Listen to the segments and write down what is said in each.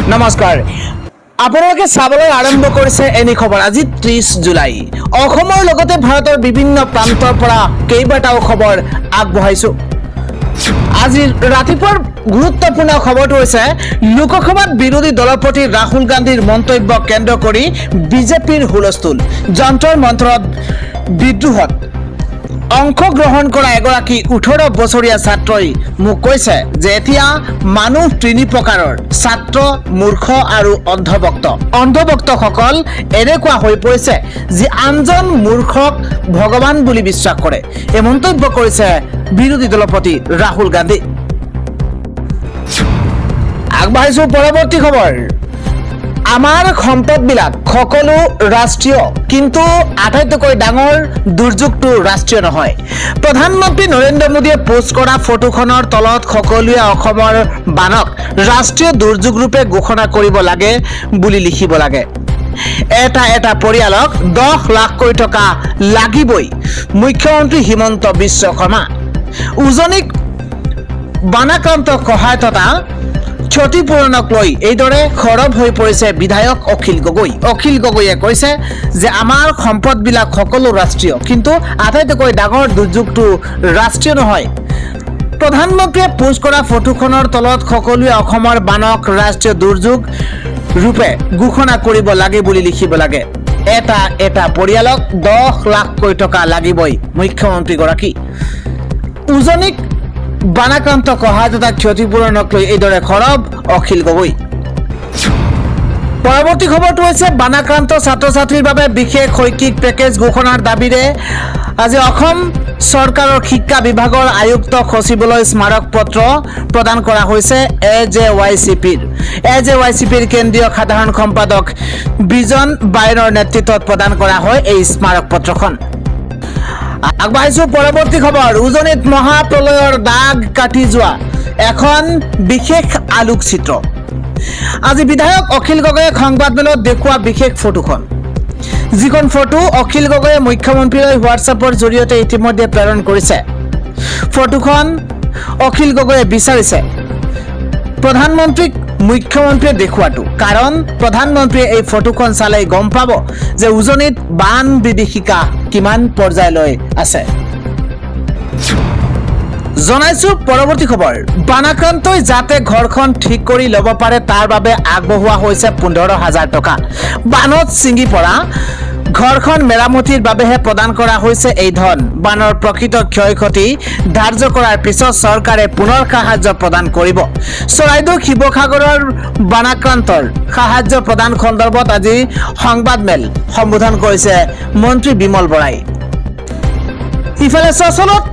নমস্কাৰ আপোনালোকে চাবলৈ আৰম্ভ কৰিছে এনি খবৰ আজি 30 জুলাই অসমৰ লগতে ভাৰতৰ বিভিন্ন প্ৰান্তৰ পৰা কেইবাটাও খবৰ আগবঢ়াইছো আজি ৰাতিপুৱাৰ গুৰুত্বপূৰ্ণ খবৰটো হৈছে লোকসভাত বিৰোধী দলৰ প্ৰতি ৰাহুল গান্ধীৰ মন্তব্য কেন্দ্ৰ কৰি বিজেপিৰ হুলস্থুল যন্ত্ৰৰ মন্ত্ৰত বিদ্ৰোহত অংশগ্ৰহণ কৰা এগৰাকী 18 বছৰীয়া ছাত্ৰই মোক কৈছে যে এতিয়া মানুহ তিনি প্ৰকাৰৰ ছাত্ৰ মূৰ্খ আৰু অন্ধভক্তসকল এনেকুৱা হৈ পৰিছে যি আনজন মূৰ্খক ভগৱান বুলি বিশ্বাস কৰে এই মন্তব্য কৰিছে বিৰোধী দলৰ প্ৰতি ৰাহুল গান্ধী আগবাঢ়িছো পৰৱৰ্তী খবৰ আমাৰ সম্পদবিলাক সকলো ৰাষ্ট্ৰীয় কিন্তু আটাইতকৈ ডাঙৰ দুৰ্যোগটো ৰাষ্ট্ৰীয় নহয় প্ৰধানমন্ত্ৰী নৰেন্দ্ৰ মোদীয়ে পোষ্ট কৰা ফটোখনৰ তলত সকলোৱে অসমৰ বানক ৰাষ্ট্ৰীয় দুৰ্যোগ ৰূপে ঘোষণা কৰিব লাগে বুলি লিখিব লাগে এটা পৰিয়ালক 10 লাখকৈ টকা লাগিবই মুখ্যমন্ত্ৰী হিমন্ত বিশ্ব শৰ্মা উজনিক বানাক্ৰান্ত সহায়তা ক্ষতিপূৰণক লৈ এইদৰে খৰব হৈ পৰিছে বিধায়ক অখিল গগৈয়ে কৈছে যে আমাৰ সম্পদবিলাক সকলো ৰাষ্ট্ৰীয় কিন্তু আটাইতকৈ ডাঙৰ দুৰ্যোগটো ৰাষ্ট্ৰীয় নহয় প্ৰধানমন্ত্ৰীয়ে পোষ্ট কৰা ফটোখনৰ তলত সকলোৱে অসমৰ বানক ৰাষ্ট্ৰীয় দুৰ্যোগ ৰূপে ঘোষণা কৰিব লাগে বুলি লিখিব লাগে এটা পৰিয়ালক 10 লাখকৈ টকা লাগিবই মুখ্যমন্ত্ৰীগৰাকী উজনিক বানাক্ৰান্ত সহায়তা ক্ষতিপূৰণক লৈ এইদৰে খৰব অখিল গগৈ পৰৱৰ্তী খবৰটো হৈছে বানাক্ৰান্ত ছাত্ৰ ছাত্ৰীৰ বাবে বিশেষ শৈক্ষিক পেকেজ ঘোষণাৰ দাবীৰে আজি অসম চৰকাৰৰ শিক্ষা বিভাগৰ আয়ুক্ত সচিবলৈ স্মাৰক পত্ৰ প্ৰদান কৰা হৈছে এজেৱাইচিপিৰ কেন্দ্ৰীয় সাধাৰণ সম্পাদক বিজন বাইনৰ নেতৃত্বত প্ৰদান কৰা হয় এই স্মাৰক পত্ৰখন আগবাঢ়িছো পৰৱৰ্তী খবৰ উজনিত মহাপ্ৰলয়ৰ দাগ কাটি যোৱা এখন বিশেষ আলোকচিত্ৰ আজি বিধায়ক অখিল গগৈয়ে সংবাদমেলত দেখুওৱা বিশেষ ফটোখন যিখন ফটো অখিল গগৈয়ে মুখ্যমন্ত্ৰীলৈ হোৱাটছএপৰ জৰিয়তে ইতিমধ্যে প্ৰেৰণ কৰিছে ফটোখন অখিল গগৈয়ে বিচাৰিছে প্ৰধানমন্ত্ৰীক মুখ্যমন্ত্ৰীয়ে দেখুৱাটো কাৰণ প্ৰধানমন্ত্ৰীয়ে এই ফটোখন চালে গম পাব যে উজনিত বান বিভীষিকা কিমান পৰ্যায়লৈ আছে জনাইছো পৰৱৰ্তী খবৰ বানাক্ৰান্তই যাতে ঘৰখন ঠিক কৰি ল'ব পাৰে তাৰ বাবে আগবঢ়োৱা হৈছে 15,000 টকা বানত ছিঙি পৰা ঘৰখন মেৰামতিৰ বাবেহে প্ৰদান কৰা হৈছে এই ধন বানৰ প্ৰকৃত ক্ষয়ক্ষতি ধাৰ্য কৰাৰ পিছত চৰকাৰে পুনৰ সাহায্য প্ৰদান কৰিব চৰাইদেউ শিৱসাগৰৰ বানাক্ৰান্তৰ সাহায্য প্ৰদান সন্দৰ্ভত আজি সংবাদমেল সম্বোধন কৰিছে মন্ত্ৰী বিমল বৰাই ইফালে চচলত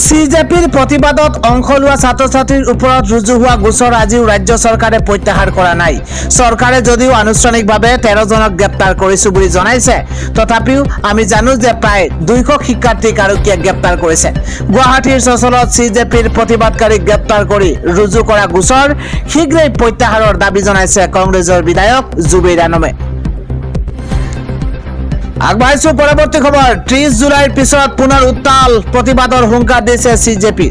সিজেপিৰ প্ৰতিবাদত অংশ লোৱা ছাত্ৰ ছাত্ৰীৰ ওপৰত ৰুজু হোৱা গোচৰ আজিও ৰাজ্য চৰকাৰে প্ৰত্যাহাৰ কৰা নাই চৰকাৰে যদিও আনুষ্ঠানিকভাৱে 13 জনক গ্ৰেপ্তাৰ কৰিছে বুলি জনাইছে তথাপিও আমি জানো যে প্ৰায় 200 শিক্ষাৰ্থীক আৰক্ষীয়ে গ্ৰেপ্তাৰ কৰিছে গুৱাহাটীৰ চচলত সিজেপিৰ প্ৰতিবাদকাৰীক গ্ৰেপ্তাৰ কৰি ৰুজু কৰা গোচৰ শীঘ্ৰেই প্ৰত্যাহাৰৰ দাবী জনাইছে কংগ্ৰেছৰ বিধায়ক জুবেইৰ আনমে আগবাঢ়িছো পৰৱৰ্তী খবৰ 30 জুলাইৰ পিছত পুনৰ উত্তাল প্ৰতিবাদৰ হুংকাৰ দিছে সিজেপি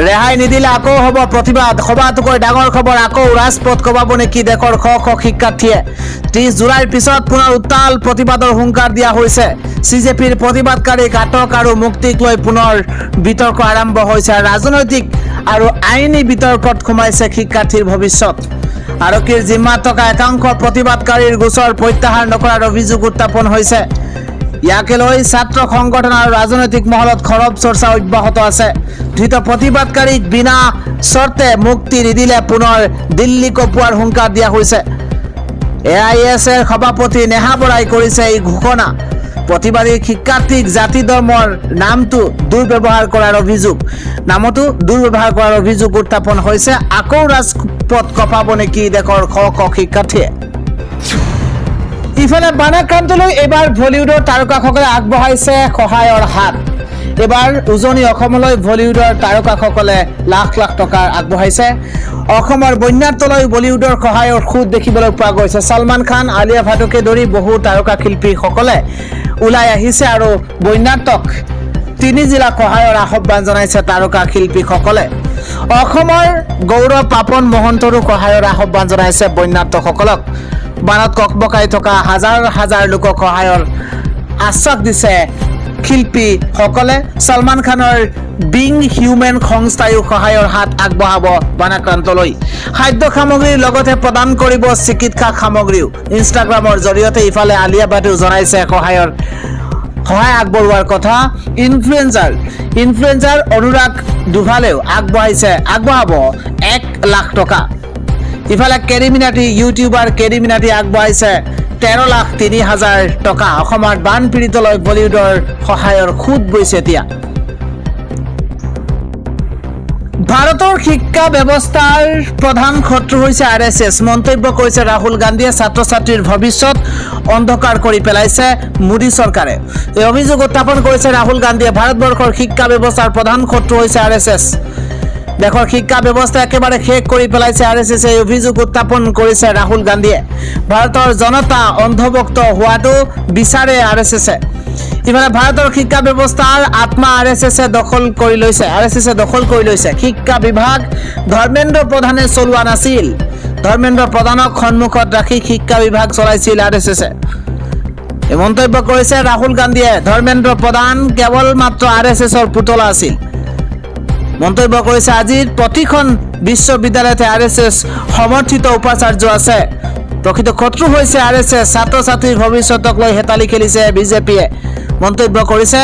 ৰেহাই নিদিলে আকৌ হ'ব প্ৰতিবাদ সবাতোকৈ ডাঙৰ খবৰ আকৌ ৰাজপথ কবাব নেকি দেশৰ শ শিক্ষাৰ্থীয়ে 30 জুলাইৰ পিছত পুনৰ উত্তাল প্ৰতিবাদৰ হুংকাৰ দিয়া হৈছে সিজেপিৰ প্ৰতিবাদকাৰীক আটক আৰু মুক্তিক লৈ পুনৰ বিতৰ্ক আৰম্ভ হৈছে ৰাজনৈতিক আৰু আইনী বিতৰ্কত সোমাইছে শিক্ষাৰ্থীৰ ভৱিষ্যত আৰক্ষীৰ জিম্মাত থকা একাংশ প্ৰতিবাদকাৰীৰ গোচৰ প্ৰত্যাহাৰ নকৰাৰ অভিযোগ উত্থাপন হৈছে ইয়াকে লৈ ছাত্ৰ সংগঠন আৰু ৰাজনৈতিক মহলত খৰব চৰ্চা অব্যাহত আছে ধৃত প্ৰতিবাদকাৰীক বিনা চৰ্তে মুক্তি নিদিলে পুনৰ দিল্লী কপোৱাৰ হুংকাৰ দিয়া হৈছে এআইএছৰ সভাপতি নেহা বৰাই কৰিছে এই ঘোষণা প্ৰতিবাদী শিক্ষাৰ্থীক জাতি ধৰ্মৰ নামটো দুৰ্ব্যৱহাৰ কৰাৰ অভিযোগ উত্থাপন হৈছে আকৌ ৰাজপথ কপাব নেকি দেশৰ শ শিক্ষাৰ্থীয়ে ইফালে বানাক্ৰান্তলৈ এবাৰ বলিউডৰ তাৰকাসকলে আগবঢ়াইছে সহায়ৰ হাত এবাৰ উজনি অসমলৈ বলিউডৰ তাৰকাসকলে লাখ টকা আগবঢ়াইছে অসমৰ বন্যাতলৈ বলিউডৰ সহায়ৰ খুদ দেখিবলৈ পোৱা গৈছে সলমান খান আলিয়া ভাটকে ধৰি বহু তাৰকা শিল্পীসকলে ওলাই আহিছে আৰু বন্যাতক তিনি জিলা সহায়ৰ আহ্বান জনাইছে তাৰকা শিল্পীসকলে অসমৰ গৌৰৱ পাপন মহন্তৰো সহায়ৰ আহ্বান জনাইছে বন্যাৰ্তসকলক বানত ককবকাই থকা হাজাৰ হাজাৰ লোকক সহায়ৰ আশ্বাস দিছে শিল্পীসকলে সলমান খানৰ বিং হিউমেন সংস্থায়ো সহায়ৰ হাত আগবঢ়াব বানাক্ৰান্তলৈ খাদ্য সামগ্ৰীৰ লগতে প্ৰদান কৰিব চিকিৎসা সামগ্ৰীও ইনষ্টাগ্ৰামৰ জৰিয়তে ইফালে আলিয়া ভাটেও জনাইছে সহায় আগবঢ়োৱাৰ কথা ইনফ্লুৱেঞ্জাৰ অনুৰাগ দুভালেও আগবঢ়াব 1 লাখ টকা ইফালে কেৰিমিনাটি ইউটিউবাৰ কেৰিমিনাটি আগবঢ়াইছে 13,03,000 টকা অসমৰ বান পীড়িতলৈ বলিউডৰ সহায়ৰ খুদ বৈছে এতিয়া ভাৰতৰ শিক্ষা ব্যৱস্থাৰ প্ৰধান শত্ৰু হৈছে আৰএছএছ মন্তব্য কৰিছে ৰাহুল গান্ধীয়ে ছাত্ৰ ছাত্ৰীৰ ভৱিষ্যত অন্ধকাৰ কৰি পেলাইছে মোদী চৰকাৰে এই অভিযোগ উত্থাপন কৰিছে ৰাহুল গান্ধীয়ে ভাৰতবৰ্ষৰ শিক্ষা ব্যৱস্থাৰ প্ৰধান শত্ৰু হৈছে আৰএছএছ দেশৰ শিক্ষা ব্যৱস্থা একেবাৰে শেষ কৰি পেলাইছে আৰএছএছ এই অভিযোগ উত্থাপন কৰিছে ৰাহুল গান্ধীয়ে ভাৰতৰ জনতা অন্ধভক্ত হোৱাটো বিচাৰে আৰএছএছে ইফালে ভাৰতৰ শিক্ষা ব্যৱস্থাৰ আত্মা আৰএছএছে দখল কৰি লৈছে শিক্ষা বিভাগ ধৰ্মেন্দ্ৰ প্ৰধানে চলোৱা নাছিল ধৰ্মেন্দ্ৰ প্ৰধানক সন্মুখত ৰাখি শিক্ষা বিভাগ চলাইছিল আৰএছএছে এই মন্তব্য কৰিছে ৰাহুল গান্ধীয়ে ধৰ্মেন্দ্ৰ প্ৰধান কেৱল মাত্ৰ আৰএছএছৰ পুতলা আছিল মন্তব্য কৰিছে আজিৰ প্ৰতিখন বিশ্ববিদ্যালয়তে আৰএছএছ সমৰ্থিত উপাচাৰ্য আছে প্ৰকৃত শত্ৰু হৈছে আৰএছএছ ছাত্ৰ ছাত্ৰীৰ ভৱিষ্যতক লৈ হেতালি খেলিছে বিজেপিয়ে মন্তব্য কৰিছে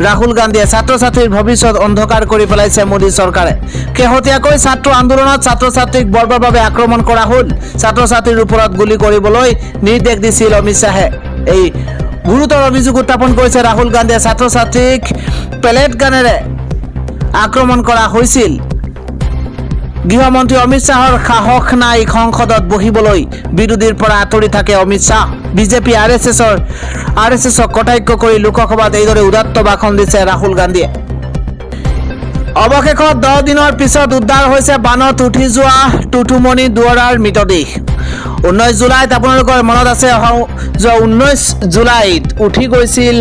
ৰাহুল গান্ধীয়ে ছাত্ৰ ছাত্ৰীৰ ভৱিষ্যত অন্ধকাৰ কৰি পেলাইছে মোদী চৰকাৰে শেহতীয়াকৈ ছাত্ৰ আন্দোলনত ছাত্ৰ ছাত্ৰীক বৰ্বৰভাৱে আক্ৰমণ কৰা হ'ল ছাত্ৰ ছাত্ৰীৰ ওপৰত গুলি কৰিবলৈ নিৰ্দেশ দিছিল অমিত শ্বাহে এই গুৰুতৰ অভিযোগ উত্থাপন কৰিছে ৰাহুল গান্ধীয়ে ছাত্ৰ ছাত্ৰীক পেলেট গানেৰে আক্ৰমণ কৰা হৈছিল গৃহমন্ত্ৰী অমিত শ্বাহৰ সাহস নাই সংসদত বহিবলৈ বিৰোধীৰ পৰা আঁতৰি থাকে অমিত শ্বাহ বিজেপি আৰএছএছক কটাক্ষ কৰি লোকসভাত এইদৰে উদাত্ত ভাষণ দিছে ৰাহুল গান্ধীয়ে অৱশেষত 10 দিনৰ পিছত উদ্ধাৰ হৈছে বানত উঠি যোৱা টুটুমণি দুৱৰাৰ মৃতদেহ 19 জুলাইত আপোনালোকৰ মনত আছে 19 জুলাইত উঠি গৈছিল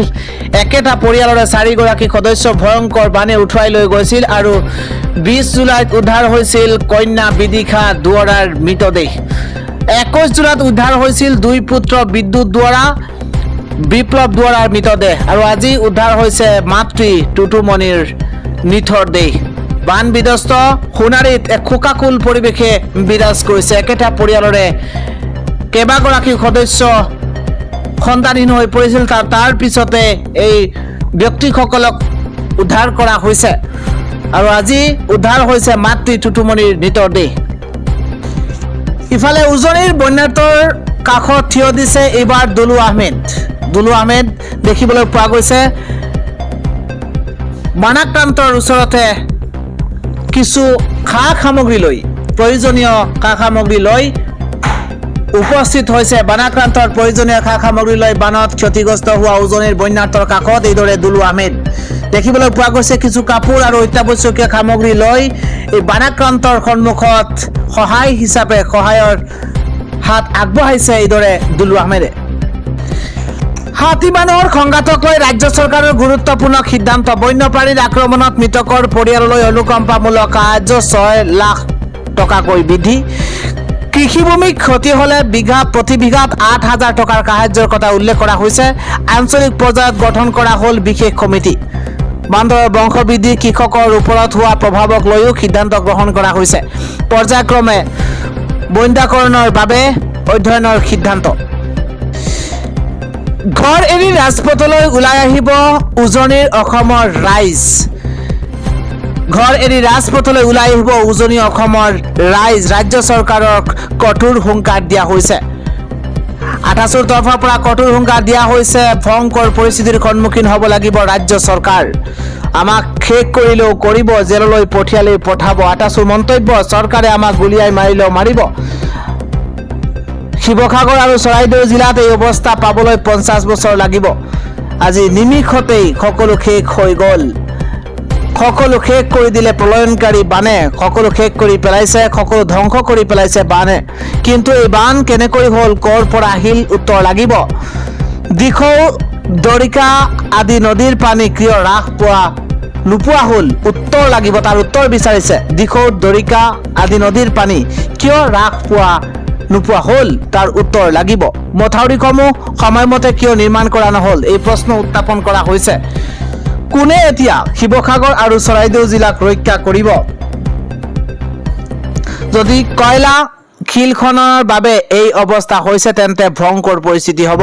একেটা পৰিয়ালৰে 4 গৰাকী সদস্য ভয়ংকৰ বানে উঠুৱাই লৈ গৈছিল আৰু 20 জুলাইত উদ্ধাৰ হৈছিল কন্যা বিদিশা দুৱৰাৰ মৃতদেহ 21 জুলাইত উদ্ধাৰ হৈছিল 2 পুত্ৰ বিদ্যুৎ দুৱৰা বিপ্লৱ দুৱৰাৰ মৃতদেহ আৰু আজি উদ্ধাৰ হৈছে মাতৃ টুটুমণিৰ নিথৰ দেহ বান বিধ্বস্ত সোণাৰীত এক শোকাকুল পৰিৱেশে বিৰাজ কৰিছে একেটা পৰিয়ালৰে কেইবাগৰাকী সদস্য সন্তানহীন হৈ পৰিছিল তাৰ পিছতে এই ব্যক্তিসকলক উদ্ধাৰ কৰা হৈছে আৰু আজি উদ্ধাৰ হৈছে মাতৃ টুটুমণিৰ নিথৰ দেহ ইফালে উজনিৰ বন্যাৰ্তৰ কাষত থিয় দিছে এইবাৰ দুলু আহমেদ দেখিবলৈ পোৱা গৈছে বানাক্ৰান্তৰ ওচৰতে কিছু প্ৰয়োজনীয় সামগ্ৰী লৈ উপস্থিত হৈছে বানাক্ৰান্তৰ প্ৰয়োজনীয় সামগ্ৰী লৈ বানত ক্ষতিগ্ৰস্ত হোৱা উজনিৰ বন্যাৰ্তৰ কাষত এইদৰে দুলু আহমেদ দেখিবলৈ পোৱা গৈছে কিছু কাপোৰ আৰু অত্যাৱশ্যকীয় সামগ্ৰী লৈ এই বানাক্ৰান্তৰ সন্মুখত সহায় হিচাপে সহায়ৰ হাত আগবঢ়াইছে এইদৰে দুলু আহমেদে হাতীবানৰ সংঘাতক লৈ ৰাজ্য চৰকাৰৰ গুৰুত্বপূৰ্ণ সিদ্ধান্ত বন্যপ্ৰাণীৰ আক্ৰমণত মৃতকৰ পৰিয়াললৈ অনুকম্পামূলক সাহায্য 6 লাখ টকাকৈ বৃদ্ধি কৃষিভূমি ক্ষতি হলে প্ৰতি বিঘাত 8,000 টকাৰ সাহায্যৰ কথা উল্লেখ কৰা হৈছে আঞ্চলিক পৰ্যায়ত গঠন কৰা হ'ল বিশেষ কমিটি বান্দৰৰ বংশবৃদ্ধি কৃষকৰ ওপৰত হোৱা প্ৰভাৱক লৈও সিদ্ধান্ত গ্ৰহণ কৰা হৈছে পৰ্যায়ক্ৰমে বন্যাকৰণৰ বাবে অধ্যয়নৰ সিদ্ধান্ত ঘৰ এৰি ৰাজপথলৈ ওলাই আহিব উজনিৰ অসমৰ ৰাইজ ৰাজ্য চৰকাৰক কঠোৰ হুংকাৰ দিয়া হৈছে 28ৰ তৰফৰ পৰা কঠোৰ হুংকাৰ দিয়া হৈছে ভয়ংকৰ পৰিস্থিতিৰ সন্মুখীন হ'ব লাগিব ৰাজ্য চৰকাৰ আমাক শেষ কৰিলেও কৰিব জেললৈ পঠিয়ালেই পঠাব 28 মন্তব্য চৰকাৰে আমাক গুলিয়াই মাৰিলেও মাৰিব শিৱসাগৰ আৰু চৰাইদেউ জিলাত এই অৱস্থা পাবলৈ 50 বছৰ লাগিব আজি নিমিষতেই সকলো শেষ হৈ গ'ল সকলো শেষ কৰি দিলে প্ৰলয়নকাৰী বানে সকলো শেষ কৰি পেলাইছে সকলো ধ্বংস কৰি পেলাইছে বানে কিন্তু এই বান কেনেকৈ হ'ল কৰ পৰা আহিল উত্তৰ লাগিব দৰিকা আদি নদীৰ পানী কিয় হ্ৰাস নোপোৱা হ'ল? উত্তৰ লাগিব, তাৰ উত্তৰ বিচাৰিছে। দিখৌত দৰিকা আদি নদীৰ পানী কিয় হ্ৰাস নোপোৱা হ'ল? তাৰ উত্তৰ লাগিব। মথাউৰিসমূহ সময়মতে কিয় নিৰ্মাণ কৰা নহ'ল? এই প্ৰশ্ন উত্থাপন কৰা হৈছে। কোনে এতিয়া শিৱসাগৰ আৰু চৰাইদেউ জিলাক ৰক্ষা কৰিব? যদি কয়লা শিলখনৰ বাবে এই অৱস্থা হৈছে তেন্তে ভয়ংকৰ পৰিস্থিতি হ'ব।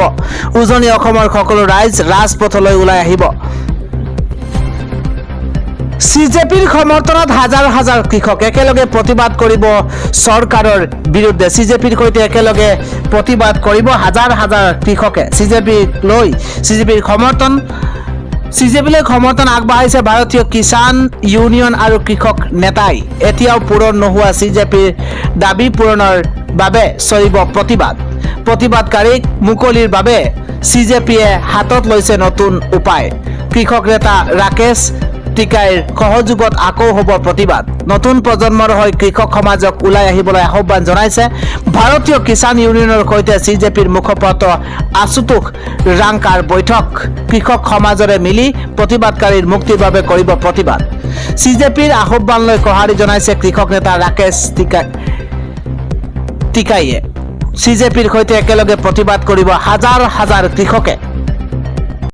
উজনি অসমৰ সকলো ৰাইজ ৰাজপথলৈ ওলাই আহিব। CJPৰ সমৰ্থনত হাজাৰ হাজাৰ কৃষক একেলগে প্ৰতিবাদ কৰিব চৰকাৰৰ বিৰুদ্ধে। CJPৰ সৈতে একেলগে প্ৰতিবাদ কৰিব হাজাৰ হাজাৰ কৃষকে। CJPলৈ সমৰ্থন আগবঢ়াইছে ভাৰতীয় কিষাণ ইউনিয়ন আৰু কৃষক নেতাই। এতিয়াও পূৰণ নোহোৱা CJPৰ দাবী পূৰণৰ বাবে চলিব প্ৰতিবাদ। প্ৰতিবাদকাৰীক মুকলিৰ বাবে CJPয়ে হাতত লৈছে নতুন উপায়। কৃষক নেতা ৰাকেশ টিকাইৰ সহযোগত আকৌ হ'ব প্ৰতিবাদ। নতুন প্ৰজন্মৰ হৈ কৃষক সমাজক ওলাই আহিবলৈ আহ্বান জনাইছে ভাৰতীয় কিষাণ ইউনিয়নৰ সৈতে CJPৰ মুখপাত্ৰ আশুতোষ ৰাংকাৰ বৈঠক। কৃষক সমাজৰে মিলি প্ৰতিবাদকাৰীৰ মুক্তিৰ বাবে কৰিব প্ৰতিবাদ। CJPৰ আহ্বানলৈ সঁহাৰি জনাইছে কৃষক নেতা ৰাকেশ টিকাইয়ে। CJPৰ সৈতে একেলগে প্ৰতিবাদ কৰিব হাজাৰ হাজাৰ কৃষকে।